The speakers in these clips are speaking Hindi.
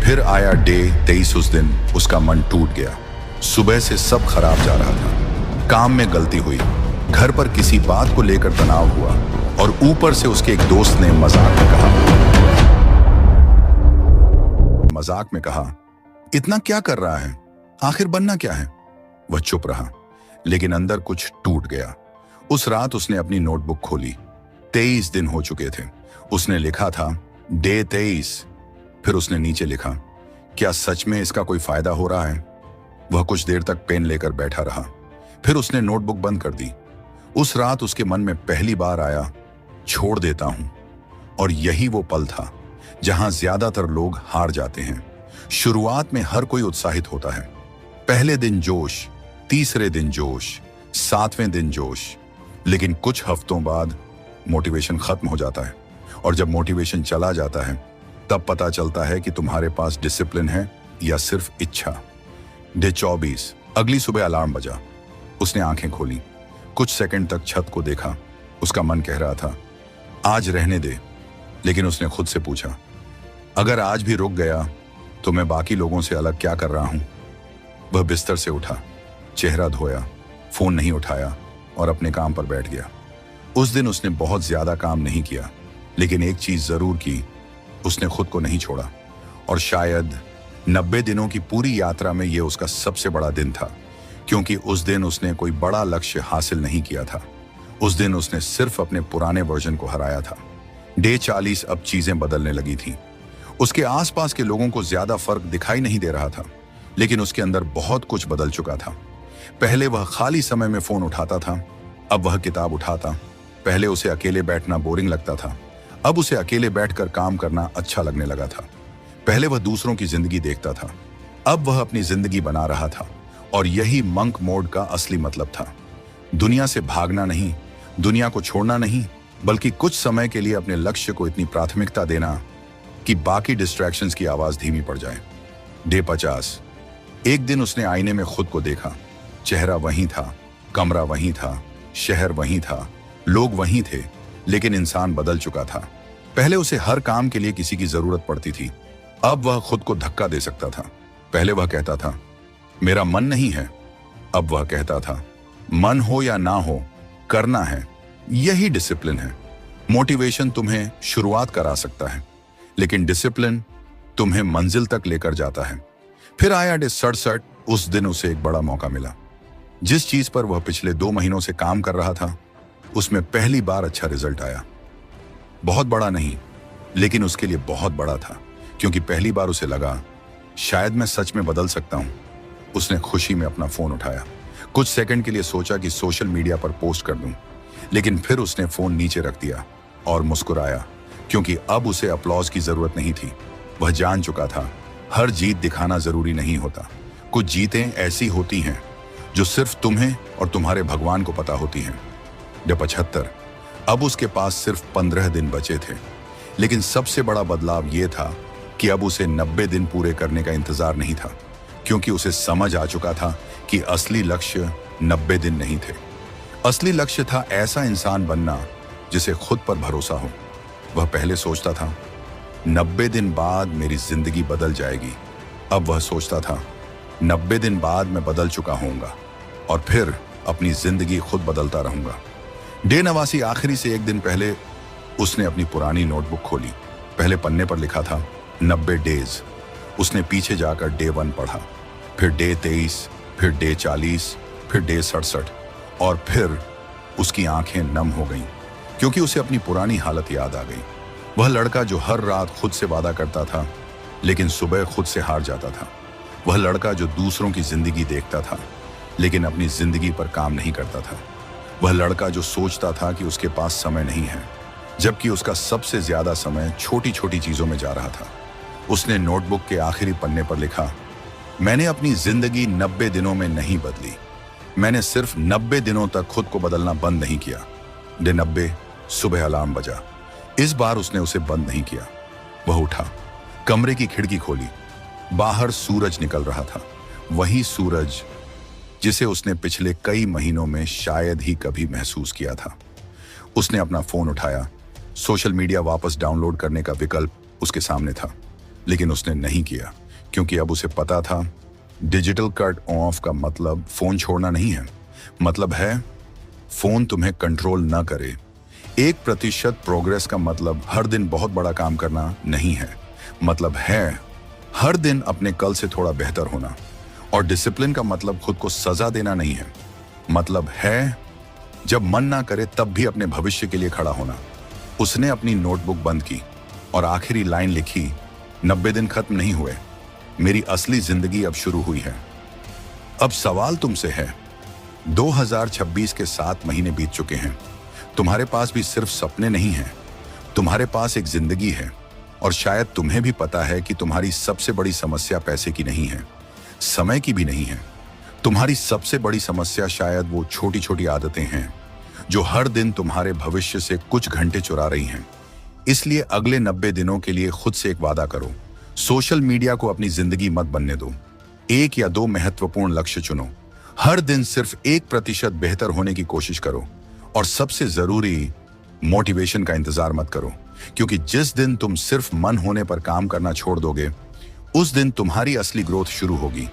फिर आया डे 23। उस दिन उसका मन टूट गया। सुबह से सब खराब जा रहा था। काम में गलती हुई, घर पर किसी बात को लेकर तनाव हुआ और ऊपर से उसके एक दोस्त ने मजाक में कहा, इतना क्या कर रहा है, आखिर बनना क्या है। वह चुप रहा, लेकिन अंदर कुछ टूट गया। उस रात उसने अपनी नोटबुक खोली। 23 दिन हो चुके थे। उसने लिखा था डे 23। फिर उसने नीचे लिखा, क्या सच में इसका कोई फायदा हो रहा है। वह कुछ देर तक पेन लेकर बैठा रहा, फिर उसने नोटबुक बंद कर दी। उस रात उसके मन में पहली बार आया, छोड़ देता हूं। और यही वो पल था जहां ज्यादातर लोग हार जाते हैं। शुरुआत में हर कोई उत्साहित होता है। पहले दिन जोश, तीसरे दिन जोश, 7वें दिन जोश, लेकिन कुछ हफ्तों बाद मोटिवेशन खत्म हो जाता है। और जब मोटिवेशन चला जाता है तब पता चलता है कि तुम्हारे पास डिसिप्लिन है या सिर्फ इच्छा। डे 24। अगली सुबह अलार्म बजा। उसने आंखें खोली, कुछ सेकंड तक छत को देखा। उसका मन कह रहा था आज रहने दे, लेकिन उसने खुद से पूछा, अगर आज भी रुक गया तो मैं बाकी लोगों से अलग क्या कर रहा हूं। वह बिस्तर से उठा, चेहरा धोया, फोन नहीं उठाया और अपने काम पर बैठ गया। उस दिन उसने बहुत ज्यादा काम नहीं किया, लेकिन एक चीज जरूर की, उसने खुद को नहीं छोड़ा। और शायद 90 दिनों की पूरी यात्रा में यह उसका सबसे बड़ा दिन था, क्योंकि उस दिन उसने कोई बड़ा लक्ष्य हासिल नहीं किया था। उस दिन उसने सिर्फ अपने पुराने वर्जन को हराया था। डे 40। अब चीजें बदलने लगी थी। उसके आसपास के लोगों को ज्यादा फर्क दिखाई नहीं दे रहा था, लेकिन उसके अंदर बहुत कुछ बदल चुका था। पहले वह खाली समय में फोन उठाता था, अब वह किताब उठाता। पहले उसे अकेले बैठना बोरिंग लगता था, अब उसे अकेले बैठकर काम करना अच्छा लगने लगा था। पहले वह दूसरों की जिंदगी देखता था, अब वह अपनी जिंदगी बना रहा था। और यही मंक मोड का असली मतलब था। दुनिया से भागना नहीं, दुनिया को छोड़ना नहीं, बल्कि कुछ समय के लिए अपने लक्ष्य को इतनी प्राथमिकता देना कि बाकी डिस्ट्रैक्शंस की आवाज धीमी पड़ जाए। डे 50। एक दिन उसने आईने में खुद को देखा। चेहरा वहीं था, कमरा वहीं था, शहर वहीं था, लोग वहीं थे, लेकिन इंसान बदल चुका था। पहले उसे हर काम के लिए किसी की जरूरत पड़ती थी, अब वह खुद को धक्का दे सकता था। पहले वह कहता था मेरा मन नहीं है, अब वह कहता था मन हो या ना हो, करना है। यही डिसिप्लिन है। मोटिवेशन तुम्हें शुरुआत करा सकता है, लेकिन डिसिप्लिन तुम्हें मंजिल तक लेकर जाता है। फिर आया डे 67। उस दिन उसे एक बड़ा मौका मिला। जिस चीज पर वह पिछले 2 महीनों से काम कर रहा था, उसमें पहली बार अच्छा रिजल्ट आया। बहुत बड़ा नहीं, लेकिन उसके लिए बहुत बड़ा था, क्योंकि पहली बार उसे लगा शायद मैं सच में बदल सकता हूं। उसने खुशी में अपना फोन उठाया। कुछ सेकंड के लिए सोचा कि सोशल मीडिया पर पोस्ट कर दूं, लेकिन फिर उसने फोन नीचे रख दिया और मुस्कुराया, क्योंकि अब उसे अपलॉज की जरूरत नहीं थी। वह जान चुका था हर जीत दिखाना जरूरी नहीं होता। कुछ जीतें ऐसी होती हैं जो सिर्फ तुम्हें और तुम्हारे भगवान को पता होती हैं। डे 75। अब उसके पास सिर्फ 15 दिन बचे थे, लेकिन सबसे बड़ा बदलाव यह था कि अब उसे 90 दिन पूरे करने का इंतजार नहीं था, क्योंकि उसे समझ आ चुका था कि असली लक्ष्य 90 दिन नहीं थे। असली लक्ष्य था ऐसा इंसान बनना जिसे खुद पर भरोसा हो। वह पहले सोचता था 90 दिन बाद मेरी जिंदगी बदल जाएगी, अब वह सोचता था 90 दिन बाद मैं बदल चुका होऊंगा और फिर अपनी जिंदगी खुद बदलता रहूंगा। डे 89। आखिरी से एक दिन पहले उसने अपनी पुरानी नोटबुक खोली। पहले पन्ने पर लिखा था 90 डेज। उसने पीछे जाकर डे 1 पढ़ा, फिर डे 23, फिर डे 40, फिर डे 67, और फिर उसकी आंखें नम हो गईं, क्योंकि उसे अपनी पुरानी हालत याद आ गई। वह लड़का जो हर रात खुद से वादा करता था, लेकिन सुबह खुद से हार जाता था। वह लड़का जो दूसरों की जिंदगी देखता था, लेकिन अपनी जिंदगी पर काम नहीं करता था। वह लड़का जो सोचता था कि उसके पास समय नहीं है, जबकि उसका सबसे ज्यादा समय छोटी छोटी चीजों में जा रहा था। उसने नोटबुक के आखिरी पन्ने पर लिखा, मैंने अपनी जिंदगी 90 दिनों में नहीं बदली, मैंने सिर्फ 90 दिनों तक खुद को बदलना बंद नहीं किया। डे 90। सुबह अलार्म बजा। इस बार उसने उसे बंद नहीं किया। वह उठा, कमरे की खिड़की खोली। बाहर सूरज निकल रहा था, वही सूरज जिसे उसने पिछले कई महीनों में शायद ही कभी महसूस किया था। उसने अपना फोन उठाया। सोशल मीडिया वापस डाउनलोड करने का विकल्प उसके सामने था। लेकिन उसने नहीं किया, क्योंकि अब उसे पता था डिजिटल कट ऑफ का मतलब फोन छोड़ना नहीं है। मतलब है फोन तुम्हें कंट्रोल न करे। 1% प्रोग्रेस का मतलब हर दिन बहुत बड़ा काम करना नहीं है। मतलब है हर दिन अपने कल से थोड़ा बेहतर होना। और डिसिप्लिन का मतलब खुद को सजा देना नहीं है। मतलब है जब मन ना करे तब भी अपने भविष्य के लिए खड़ा होना। उसने अपनी नोटबुक बंद की और आखिरी लाइन लिखी, 90 दिन खत्म नहीं हुए, मेरी असली जिंदगी अब शुरू हुई है। अब सवाल तुमसे है, 2026 के 7 महीने बीत चुके हैं। तुम्हारे पास भी सिर्फ सपने नहीं हैं, तुम्हारे पास एक जिंदगी है। और शायद तुम्हें भी पता है कि तुम्हारी सबसे बड़ी समस्या पैसे की नहीं है, समय की भी नहीं है। तुम्हारी सबसे बड़ी समस्या शायद वो छोटी छोटी आदतें हैं जो हर दिन तुम्हारे भविष्य से कुछ घंटे चुरा रही हैं। इसलिए अगले 90 दिनों के लिए खुद से एक वादा करो। सोशल मीडिया को अपनी जिंदगी मत बनने दो। 1 या 2 महत्वपूर्ण लक्ष्य चुनो। हर दिन सिर्फ 1% बेहतर होने की कोशिश करो। और सबसे जरूरी, मोटिवेशन का इंतजार मत करो, क्योंकि जिस दिन तुम सिर्फ मन होने पर काम करना छोड़ दोगे, उस दिन तुम्हारी असली ग्रोथ शुरू होगी।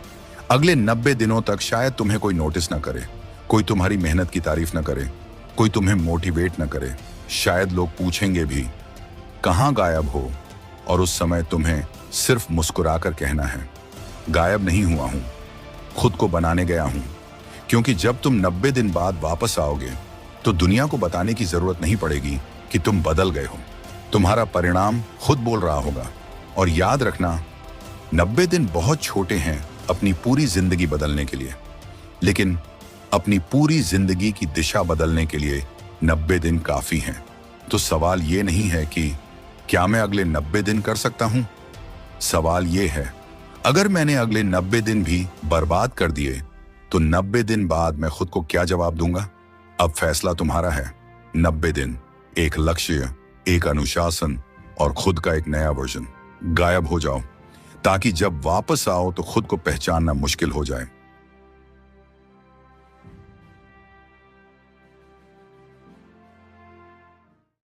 अगले 90 दिनों तक शायद तुम्हें कोई नोटिस ना करे, कोई तुम्हारी मेहनत की तारीफ ना करे, कोई तुम्हें मोटिवेट ना करे। शायद लोग पूछेंगे भी, कहाँ गायब हो? और उस समय तुम्हें सिर्फ मुस्कुराकर कहना है, गायब नहीं हुआ हूं, खुद को बनाने गया हूं। क्योंकि जब तुम 90 दिन बाद वापस आओगे तो दुनिया को बताने की जरूरत नहीं पड़ेगी कि तुम बदल गए हो। तुम्हारा परिणाम खुद बोल रहा होगा। और याद रखना, 90 दिन बहुत छोटे हैं अपनी पूरी जिंदगी बदलने के लिए, लेकिन अपनी पूरी जिंदगी की दिशा बदलने के लिए 90 दिन काफी हैं। तो सवाल ये नहीं है कि क्या मैं अगले 90 दिन कर सकता हूं? सवाल ये है, अगर मैंने अगले 90 दिन भी बर्बाद कर दिए तो 90 दिन बाद मैं खुद को क्या जवाब दूंगा? अब फैसला तुम्हारा है। 90 दिन, एक लक्ष्य, एक अनुशासन और खुद का एक नया वर्जन। गायब हो जाओ ताकि जब वापस आओ तो खुद को पहचानना मुश्किल हो जाए।